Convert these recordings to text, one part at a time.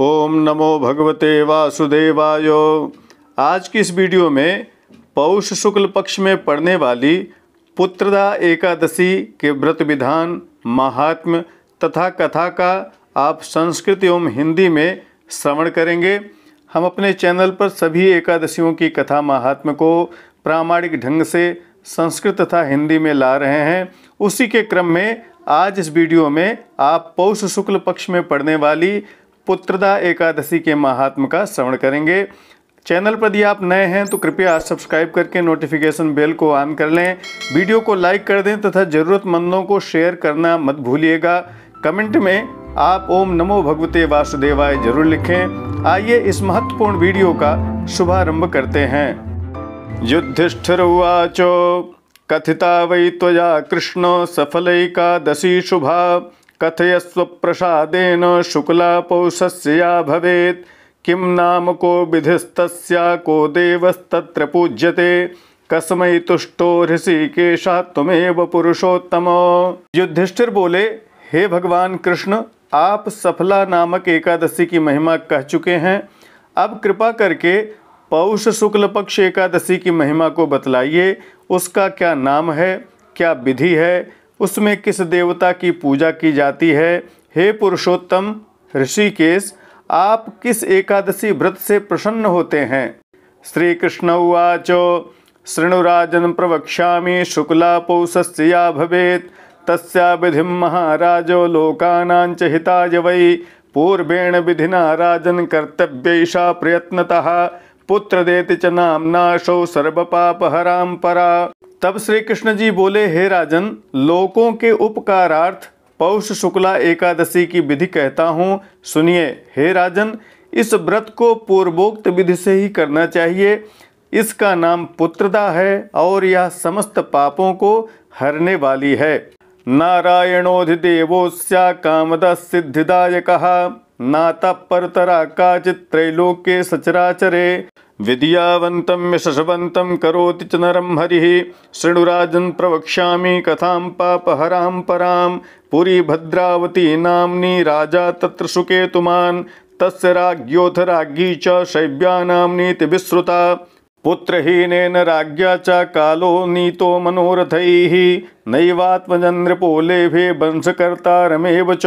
ओम नमो भगवते वासुदेवाय। आज की इस वीडियो में पौष शुक्ल पक्ष में पड़ने वाली पुत्रदा एकादशी के व्रत विधान, महात्म्य तथा कथा का आप संस्कृत एवं हिंदी में श्रवण करेंगे। हम अपने चैनल पर सभी एकादशियों की कथा महात्म्य को प्रामाणिक ढंग से संस्कृत तथा हिंदी में ला रहे हैं। उसी के क्रम में आज इस वीडियो में आप पौष शुक्ल पक्ष में पड़ने वाली पुत्रदा एकादशी के महात्म्य का श्रवण करेंगे। चैनल पर यदि आप नए हैं तो कृपया सब्सक्राइब करके नोटिफिकेशन बेल को ऑन कर लें, वीडियो को लाइक कर दें तथा ज़रूरतमंदों को शेयर करना मत भूलिएगा। कमेंट में आप ओम नमो भगवते वासुदेवाय जरूर लिखें। आइए इस महत्वपूर्ण वीडियो का शुभारंभ करते हैं। युधिष्ठिर उवाच कथिता वै त्वया कृष्ण सफलैकादशी शुभा कथयस्व प्रसादेन शुक्ला पौषस्य या भवेत् किं नाम को विधिस्तस्या को देवस्तत्र पूज्यते कस्मै तुष्टो ऋषिकेशः त्वमेव पुरुषोत्तम। युधिष्ठिर बोले, हे भगवान कृष्ण, आप सफला नामक एकादशी की महिमा कह चुके हैं। अब कृपा करके पौष शुक्ल पक्ष एकादशी की महिमा को बतलाइए। उसका क्या नाम है, क्या विधि है, उसमें किस देवता की पूजा की जाती है। हे पुरुषोत्तम ऋषिकेश, आप किस एकादशी व्रत से प्रसन्न होते हैं। श्री कृष्ण उवाच शृणुराजन् प्रवक्ष्यामि शुक्ला पौषस्य या भवेत् तस्या विधिं महाराजो लोकानां च हिताय वै पूर्वेण विधिना राजन् कर्तव्यैषा प्रयत्नतः पुत्रदेति च नाम्नाशो सर्वपापहरां परा। तब श्री कृष्ण जी बोले, हे राजन, लोकों के उपकारार्थ पौष शुक्ला एकादशी की विधि कहता हूँ, सुनिए। हे राजन, इस व्रत को पूर्वोक्त विधि से ही करना चाहिए। इसका नाम पुत्रदा है और यह समस्त पापों को हरने वाली है। नारायणोऽधिदेवोऽस्या कामदः सिद्धिदायकः नातः परतरा काचित् त्रैलोक्ये सचराचरे विद्यावन्तं यशस्वन्तं करोति च नरं हरिः शृणुराजन् प्रवक्ष्यामि कथां पापहरां परां पुरी भद्रावती नाम्नी राजा तत्र सुकेतुमान् तस्य राज्ञोऽथ राज्ञी च शैव्या नाम्नीति विश्रुता पुत्रहीनेन राज्ञा च कालो नीतो मनोरथैः नैवात्मजन् नृपो लेभे वंशकर्तारमेव च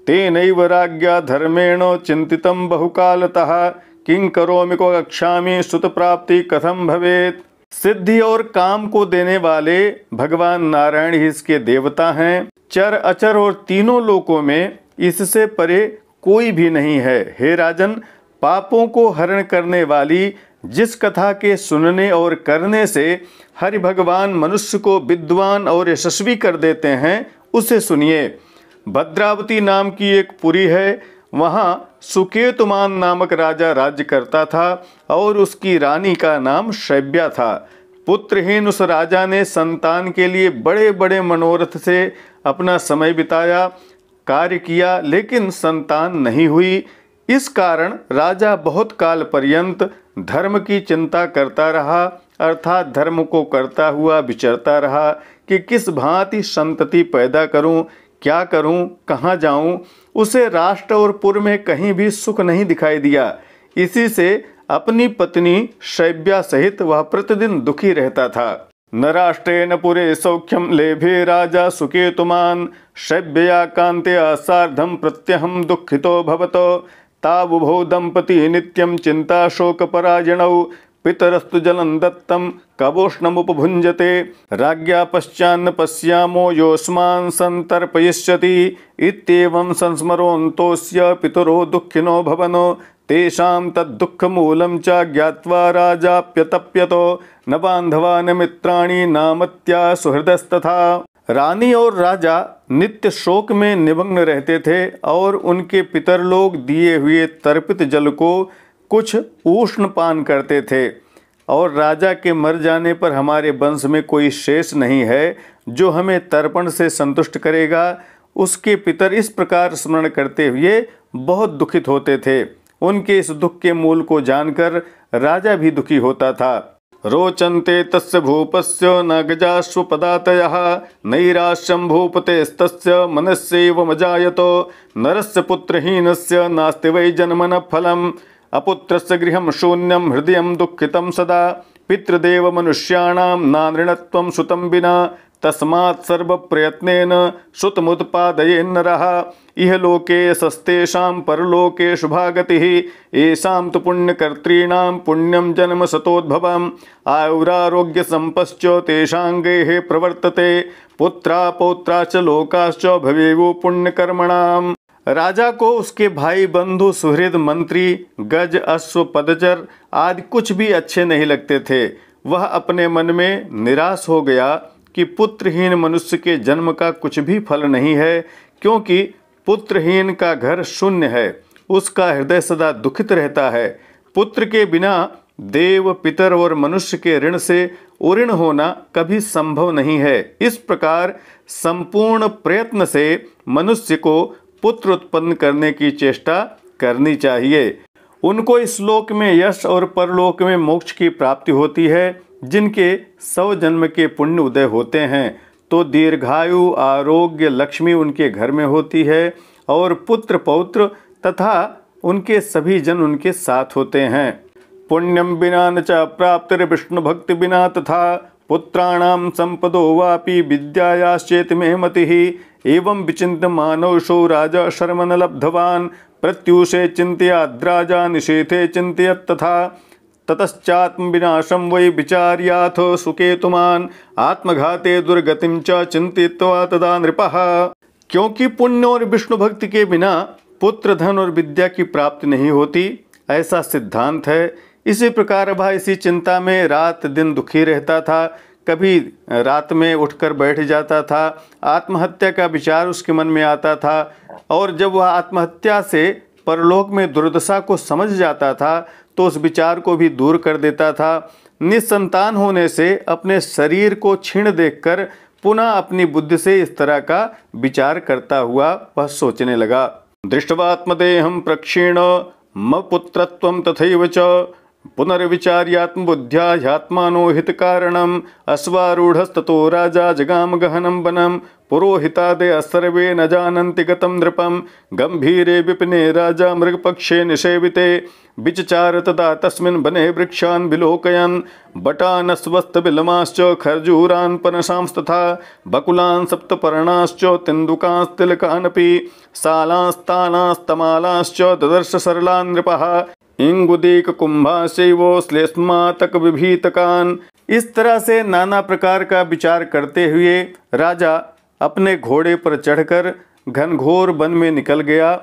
तेनैव राज्ञा धर्मेण चिन्तितं बहुकालतः किं करोमि को गच्छामि सुत प्राप्ति कथम भवेत्। सिद्धि और काम को देने वाले भगवान नारायण ही इसके देवता हैं। चर अचर और तीनों लोकों में इससे परे कोई भी नहीं है। हे राजन, पापों को हरण करने वाली जिस कथा के सुनने और करने से हरि भगवान मनुष्य को विद्वान और यशस्वी कर देते हैं, उसे सुनिए। भद्रावती नाम की एक पुरी है, वहाँ सुकेतुमान नामक राजा राज्य करता था और उसकी रानी का नाम शैव्या था। पुत्रहीन उस राजा ने संतान के लिए बड़े बड़े मनोरथ से अपना समय बिताया, कार्य किया, लेकिन संतान नहीं हुई। इस कारण राजा बहुत काल पर्यंत धर्म की चिंता करता रहा, अर्थात धर्म को करता हुआ विचरता रहा कि किस भांति संतति पैदा करूं, क्या करूं, कहाँ जाऊं। उसे राष्ट्र और पुर में कहीं भी सुख नहीं दिखाई दिया। इसी से अपनी पत्नी शैव्या सहित वह प्रतिदिन दुखी रहता था। न राष्ट्रे न पुरे सौख्यम लेभे राजा सुकेतुमान् शैव्यया कान्त्या सार्धं प्रत्यहं दुःखितो भवतो तावुभौ दंपती नित्यं चिंता शोक परायणौ पितरस्तु जलं दत्तं कवोष्णमुपभुञ्जते राज्ञा पश्चान्न पश्यामो योऽस्मान् सन्तर्पयिष्यति इत्येवं संस्मरोन्तोऽस्य पितरो दुःखिनो भवनो तेषां तद्दुःखमूलं च ज्ञात्वा राजाप्यतप्यतो न बान्धवा न मित्राणि नामत्या सुहृदस्तथा। रानी और राजा नित्य शोक में निमग्न रहते थे और उनके पितर लोग दिए हुए तर्पित जल को कुछ उष्ण पान करते थे। और राजा के मर जाने पर हमारे वंश में कोई शेष नहीं है जो हमें तर्पण से संतुष्ट करेगा। उसके पितर इस प्रकार स्मरण करते हुए बहुत दुखित होते थे। उनके इस दुख के मूल को जानकर राजा भी दुखी होता था। रोचन्ते तस्य भूपस्य न गजाश्वपदातयः नैराश्यं भूपतेस्तस्य मनस्यैवमजायतो नरस्य पुत्रहीनस्य नास्ति वै जन्मनः फलम् अपुत्रस्य गृहं शून्यं हृदयं दुःखितं सदा पितृदेव मनुष्याणां नानृणत्वं सुतं विना तस्मात् सर्वप्रयत्नेन श्रुतमुत्पादयेन्नरः इह लोके सस्तेषां परलोके शुभागतिः येषां तु पुण्यकर्तॄणां पुण्यं जन्म शतोद्भवम् आयुरारोग्यसम्पश्च तेषां गेहे प्रवर्तते पुत्रा पौत्रा च लोकाश्च भवेयुः पुण्यकर्मणाम्। राजा को उसके भाई बंधु सुहृद मंत्री गज अश्व पदचर आदि कुछ भी अच्छे नहीं लगते थे। वह अपने मन में निराश हो गया कि पुत्रहीन मनुष्य के जन्म का कुछ भी फल नहीं है, क्योंकि पुत्रहीन का घर शून्य है, उसका हृदय सदा दुखित रहता है। पुत्र के बिना देव पितर और मनुष्य के ऋण से उऋण होना कभी संभव नहीं है। इस प्रकार संपूर्ण प्रयत्न से मनुष्य को पुत्र उत्पन्न करने की चेष्टा करनी चाहिए। उनको इस लोक में यश और परलोक में मोक्ष की प्राप्ति होती है। जिनके 100 जन्म के पुण्य उदय होते हैं तो दीर्घायु आरोग्य लक्ष्मी उनके घर में होती है और पुत्र पौत्र तथा उनके सभी जन उनके साथ होते हैं। पुण्यम बिना न च प्राप्तिर विष्णु भक्ति बिना तथा पुत्राणाम संपदो वापि विद्यायाश्चेत में मतिः एवं विचिन्त्यमानोऽसौ राजा शर्मन् लब्धवान् प्रत्यूषे चिन्तयाद्राजा निषेधे चिन्तयत् तथा ततश्चात्म विनाशं वै विचार्याथ सुकेतुमान् आत्मघाते दुर्गतिं च चिन्तयित्वा तदा नृपः। क्योंकि पुण्य और विष्णु भक्ति के बिना पुत्र धन और विद्या की प्राप्ति नहीं होती, ऐसा सिद्धांत है। इसी प्रकार वह इसी चिंता में रात दिन दुखी रहता था। कभी रात में उठकर बैठ जाता था, आत्महत्या का विचार उसके मन में आता था और जब वह आत्महत्या से परलोक में दुर्दशा को समझ जाता था तो उस विचार को भी दूर कर देता था। निसंतान होने से अपने शरीर को क्षीण देखकर पुनः अपनी बुद्धि से इस तरह का विचार करता हुआ वह सोचने लगा। दृष्ट्वात्मदेहं प्रक्षीण म पुत्रत्वं तथैव च पुनर्विचार्यात्म बुद्ध्या ह्यात्मानो हितकारणम् अश्वारूढ़स्ततो राजा जगाम गहनं वनं पुरोहितादयः सर्वे न जानन्ति गतं नृपं गंभीरे विपिने राजा मृगपक्षे निषेविते विचचार तदा तस्मिन् वने वृक्षान् विलोकयन् बटानस्वस्तबिलमाश्च खर्जूरान् पनसांस्तथा बकुलान् सप्तपर्णाश्च तिन्दुकांस्तिलकानपि सालांस्तालांस्तमालांश्च ददर्श सरलान् नृपः इंगुदीक कुंभाशैव श्लेष्मातक विभीतकान। इस तरह से नाना प्रकार का विचार करते हुए राजा अपने घोड़े पर चढ़कर घनघोर वन में निकल गया।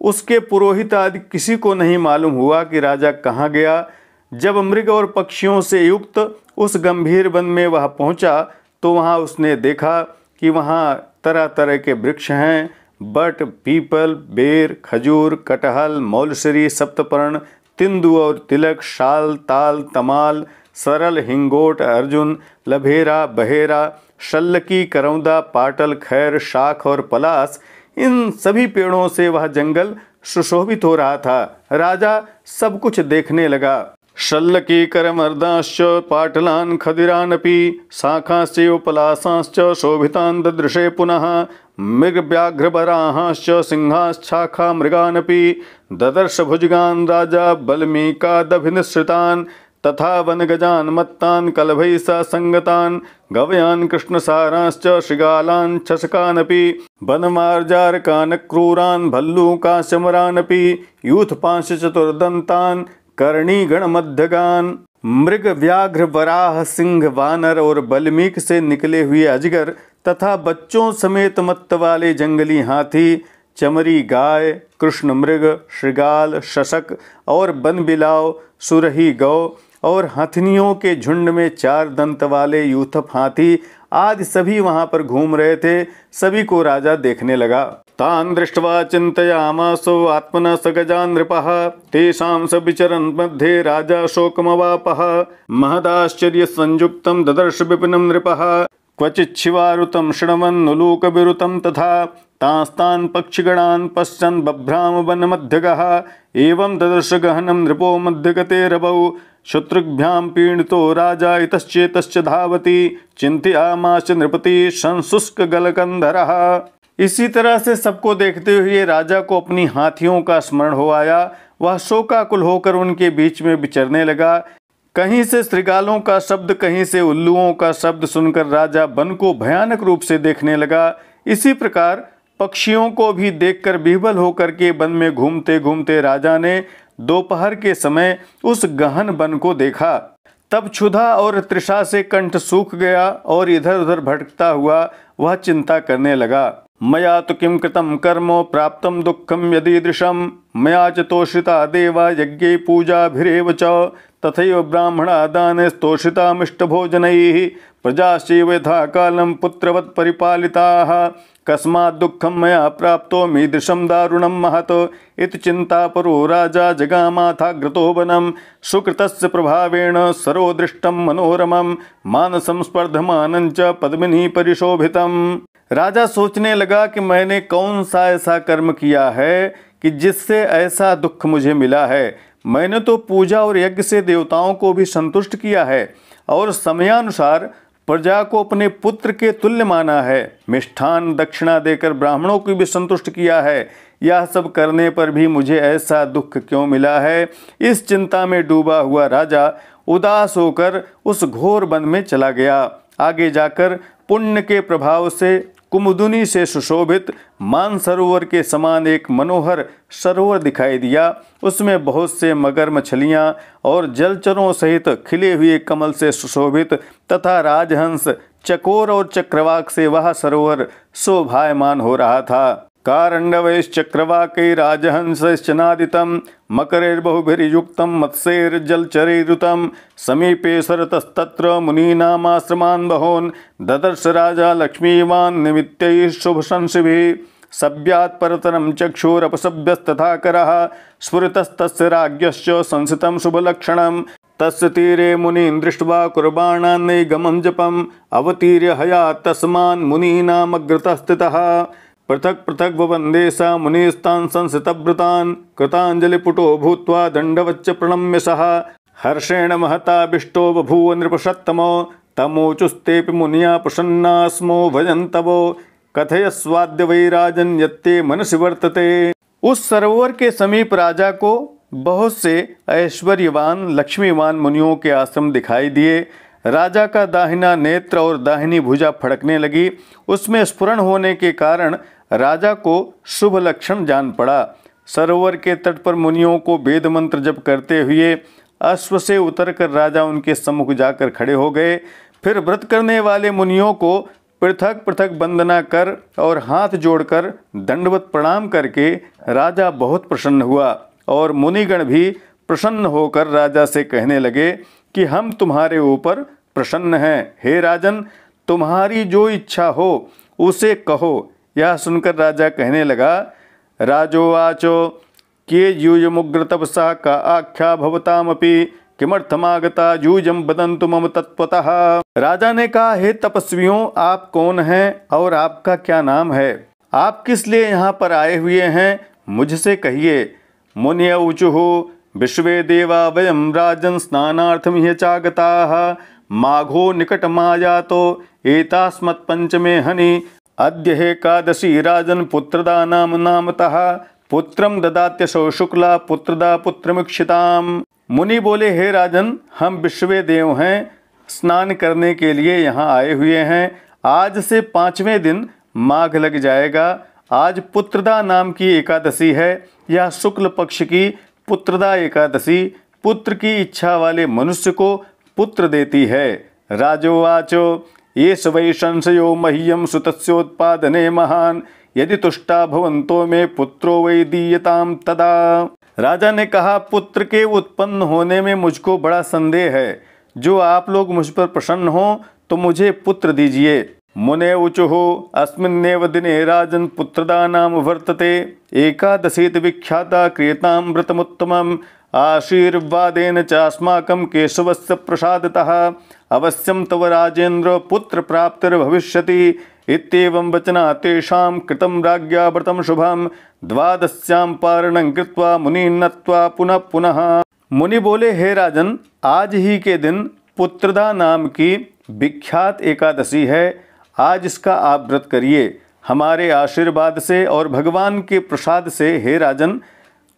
उसके पुरोहित आदि किसी को नहीं मालूम हुआ कि राजा कहाँ गया। जब मृग और पक्षियों से युक्त उस गंभीर वन में वह पहुँचा तो वहाँ उसने देखा कि वहाँ तरह तरह के वृक्ष हैं। बट, पीपल, बेर, खजूर, कटहल, मौलसरी, सप्तपर्ण, तिंदु और तिलक, शाल, ताल, तमाल, सरल, हिंगोट, अर्जुन, लभेरा, बहेरा, शल्लकी, करौंदा, पाटल, खैर, शाख और पलास, इन सभी पेड़ों से वह जंगल सुशोभित हो रहा था। राजा सब कुछ देखने लगा। शल्लकी करमर्दाश्च पाटलान् खदिरानपि शाखाश्चैव पलासाश्च शोभितान् ददृशे पुनः मृगव्याघ्रबराहाश्च सिंहाश्चाखा मृगानपि ददर्श भुजगान् राजा बल्मीकादभिनिसृतान् तथा वनगजान् मत्तान् कलभैः स संगतान् गवयान् कृष्णसारांश्च शृगालान् चषकानपि वनमार्जारकान् क्रूरान् भल्लूकाश्चमरानपि यूथपांश्च चतुर्दन्तान् कर्णीगणमध्यगान। मृग, व्याघ्र, वराह, सिंह, वानर और बल्मीक से निकले हुए अजगर तथा बच्चों समेत मत्त वाले जंगली हाथी, चमरी गाय, कृष्ण मृग, श्रृगाल, शशक और बनबिलाव, सुरही गौ और हथनियों के झुंड में 4 दंत वाले यूथप हाथी आदि सभी वहां पर घूम रहे थे। सभी को राजा देखने लगा। तान् दृष्ट्वा चिन्तयामासो आत्मनः स गजान् नृपः तेषां स विचरन् मध्ये राजा शोकमवापः महदाश्चर्य संयुक्तं ददर्श विपिनं नृपः क्वचिच्छिवारुतं शृण्वन्नुलूकविरुतं तथा तांस्तान् पक्षिगणान् पश्यन् बभ्राम वनमध्यगः एवं ददर्श गहनं नृपो मध्यगते रवौ शत्रुभ्यां पीड़ितो राजा इतश्चेतश्च धावति चिंतयामास नृपति संशुष्क गलकंधरः। इसी तरह से सबको देखते हुए राजा को अपनी हाथियों का स्मरण हो आया। वह शोकाकुल होकर उनके बीच में विचरने लगा। कहीं से श्रृगालों का शब्द, कहीं से उल्लुओं का शब्द सुनकर राजा वन को भयानक रूप से देखने लगा। इसी प्रकार पक्षियों को भी देखकर विह्वल होकर के वन में घूमते घूमते राजा ने दोपहर के समय उस गहन वन को देखा। तब क्षुधा और तृषा से कंठ सूख गया और इधर उधर भटकता हुआ वह चिंता करने लगा। मया तो किं कृतं कर्म प्राप्तं दुःखं यदीदृशं मया च तोषिता देवा यज्ञे पूजाभिरेव च तथैव ब्राह्मणा दानस्तोषितामिष्टभोजनैः प्रजाश्चैव यथा कालं पुत्रवत् परिपालिताः कस्मात् दुःखं मया प्राप्तो मीदृशं दारुणं महत् इति चिन्तापरो राजा जगामाथाग्रतो वनं सुकृतस्य प्रभावेण सरो दृष्टं मनोरमं मानसं स्पर्धमानं च पद्मिनी परिशोभितम्। राजा सोचने लगा कि मैंने कौन सा ऐसा कर्म किया है कि जिससे ऐसा दुख मुझे मिला है। मैंने तो पूजा और यज्ञ से देवताओं को भी संतुष्ट किया है और समयानुसार प्रजा को अपने पुत्र के तुल्य माना है। मिष्ठान दक्षिणा देकर ब्राह्मणों को भी संतुष्ट किया है। यह सब करने पर भी मुझे ऐसा दुख क्यों मिला है? इस चिंता में डूबा हुआ राजा उदास होकर उस घोर वन में चला गया। आगे जाकर पुण्य के प्रभाव से कुमुदुनी से सुशोभित मानसरोवर के समान एक मनोहर सरोवर दिखाई दिया। उसमें बहुत से मगर मछलियाँ और जलचरों सहित खिले हुए कमल से सुशोभित तथा राजहंस, चकोर और चक्रवाक से वह सरोवर शोभायमान हो रहा था। कारण्डवैश्चक्रवाकैराजहंसश्चनादितं मकरैर्बहुभिर्युक्तं मत्स्यैर्जलचरैरुतं समीपे सरतस्तत्र मुनीनामाश्रमान् बहून् ददर्श राजा लक्ष्मीवान् निमित्तैः शुभशंसिभिः सभ्यात् परतरं चक्षुरपसभ्यस्तथा करः स्फुरितस्तस्य राज्ञश्च संसितं शुभलक्षणं तस्य तीरे मुनीन् दृष्ट्वा कुर्बाणान्नैगमं जपम् अवतीर्य हयात् तस्मान् मुनीनामग्रतः स्थितः पृथक पृथक ववन्दे सा मुनिस्तान् संसितव्रतान् कृताञ्जलिपुटो भूत्वा दण्डवच्च प्रणम्य सः हर्षेण महताभिष्टो बभूव नृपसत्तमो तमोचुस्तेऽपि मुनिया प्रसन्ना स्मो भजन्तवो कथयस्वाद्य वै राजन् यत्ते मनसि वर्तते। उस सरोवर के समीप राजा को बहुत से ऐश्वर्यवान लक्ष्मीवान मुनियों के आश्रम दिखाई दिए। राजा का दाहिना नेत्र और दाहिनी भुजा फड़कने लगी। उसमें स्फुरण होने के कारण राजा को शुभ लक्षण जान पड़ा। सरोवर के तट पर मुनियों को वेद मंत्र जप करते हुए अश्व से उतरकर राजा उनके सम्मुख जाकर खड़े हो गए। फिर व्रत करने वाले मुनियों को पृथक पृथक वंदना कर और हाथ जोड़कर दंडवत प्रणाम करके राजा बहुत प्रसन्न हुआ और मुनिगण भी प्रसन्न होकर राजा से कहने लगे कि हम तुम्हारे ऊपर प्रसन्न हैं। हे राजन, तुम्हारी जो इच्छा हो उसे कहो। यह सुनकर राजा कहने लगा, राजोवाचो के यूयमुग्र तपसा का आख्या भवतामपि किमर्थमागता यूयम वदन्तु मम तत्त्वतः। राजा ने कहा, हे तपस्वियों, आप कौन हैं और आपका क्या नाम है? आप किस लिए यहाँ पर आए हुए हैं, मुझसे कहिए। मुनय ऊचुः विश्वे देवा वयं राजन् स्नानार्थमिह चागताः माघो निकटमायातो एतास्मत्पञ्चमे हनि अद्य एकादशी राजन् पुत्रदानां नामतः पुत्रं ददात्यसौ शुक्ला पुत्रदा पुत्रमीक्षिताम्। मुनि बोले, हे राजन, हम विश्वे देव हैं, स्नान करने के लिए यहाँ आए हुए हैं। आज से 5वें दिन माघ लग जाएगा। आज पुत्रदा नाम की एकादशी है। यह शुक्ल पक्ष की पुत्रदा एकादशी पुत्र की इच्छा वाले मनुष्य को पुत्र देती है। राजोवाचो एष वै संशयो मह्यं सुतस्योत्पादने महान् यदि तुष्टा भवन्तो मे पुत्रो वै दीयताम तदा। राजा ने कहा, पुत्र के उत्पन्न होने में मुझको बड़ा संदेह है। जो आप लोग मुझ पर प्रसन्न हो तो मुझे पुत्र दीजिए। मुने ऊचुः अस्मिन्नेव दिने राजन् पुत्रदानां वर्तते एकादशीति विख्याता क्रियतां व्रतमुत्तमम् आशीर्वादेन च अस्माकं केशवस्य प्रसादतः अवश्यं तव राजेन्द्र पुत्र प्राप्तिर्भविष्यति। इत्येवं वचना तेषां कृतं राज्ञा व्रतं शुभं द्वादश्यां पारणं कृत्वा मुनीन् नत्वा पुनः पुनः मुनि बोले, हे राजन, आज ही के दिन पुत्रदा नाम की विख्यात एकादशी है। आज इसका आप व्रत करिए। हमारे आशीर्वाद से और भगवान के प्रसाद से हे राजन,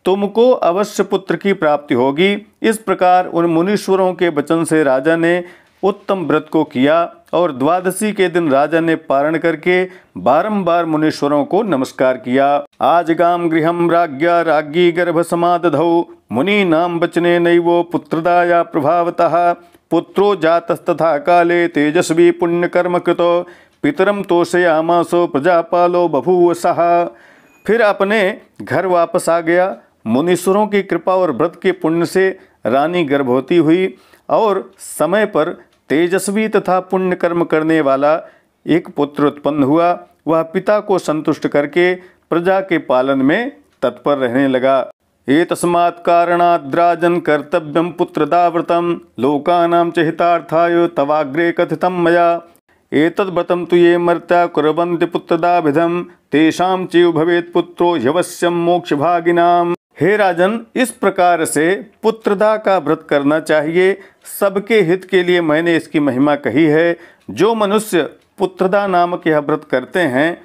तुमको अवश्य पुत्र की प्राप्ति होगी। इस प्रकार उन मुनीश्वरों के वचन से राजा ने उत्तम व्रत को किया और द्वादशी के दिन राजा ने पारण करके बारंबार मुनीश्वरों को नमस्कार किया। आज गाम गृहम राज्ञा राज्ञी गर्भ समादधौ मुनि नाम वचने नैवो पुत्रदाया प्रभावतः पुत्रो जातस्तथा काले तेजस्वी पुण्यकर्म कृतो पितरम तोषयामासो प्रजापालो बभूव सः। फिर अपने घर वापस आ गया। मुनीश्वरों की कृपा और व्रत के पुण्य से रानी गर्भवती हुई और समय पर तेजस्वी तथा पुण्य कर्म करने वाला एक पुत्र उत्पन्न हुआ। वह पिता को संतुष्ट करके प्रजा के पालन में तत्पर रहने लगा। एतस्मात् कारणाद् राजन् कर्तव्यं पुत्रदाव्रतं लोकानां च हितार्थाय तवाग्रे कथितं मया। एतद् व्रतं तु ये मर्त्या कुर्वन्ति पुत्रदाभिधं तेषां चैव भवेत् पुत्रो ह्यवश्यं मोक्षभागिनाम्। हे राजन, इस प्रकार से पुत्रदा का व्रत करना चाहिए। सबके हित के लिए मैंने इसकी महिमा कही है। जो मनुष्य पुत्रदा नामक यह व्रत करते हैं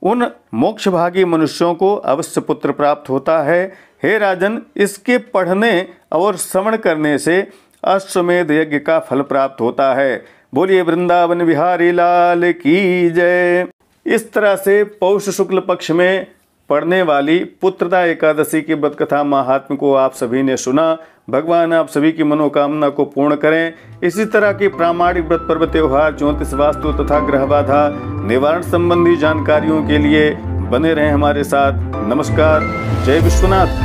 उन मोक्षभागी मनुष्यों को अवश्य पुत्र प्राप्त होता है। हे राजन, इसके पढ़ने और श्रवण करने से अश्वमेध यज्ञ का फल प्राप्त होता है। बोलिए वृंदावन बिहारी लाल की जय। इस तरह से पौष शुक्ल पक्ष में पढ़ने वाली पुत्रदा एकादशी की व्रत कथा महात्म्य को आप सभी ने सुना। भगवान आप सभी की मनोकामना को पूर्ण करें। इसी तरह की प्रामाणिक व्रत पर्व त्योहार, ज्योतिष, वास्तु तथा ग्रह बाधा निवारण संबंधी जानकारियों के लिए बने रहें हमारे साथ। नमस्कार। जय विश्वनाथ।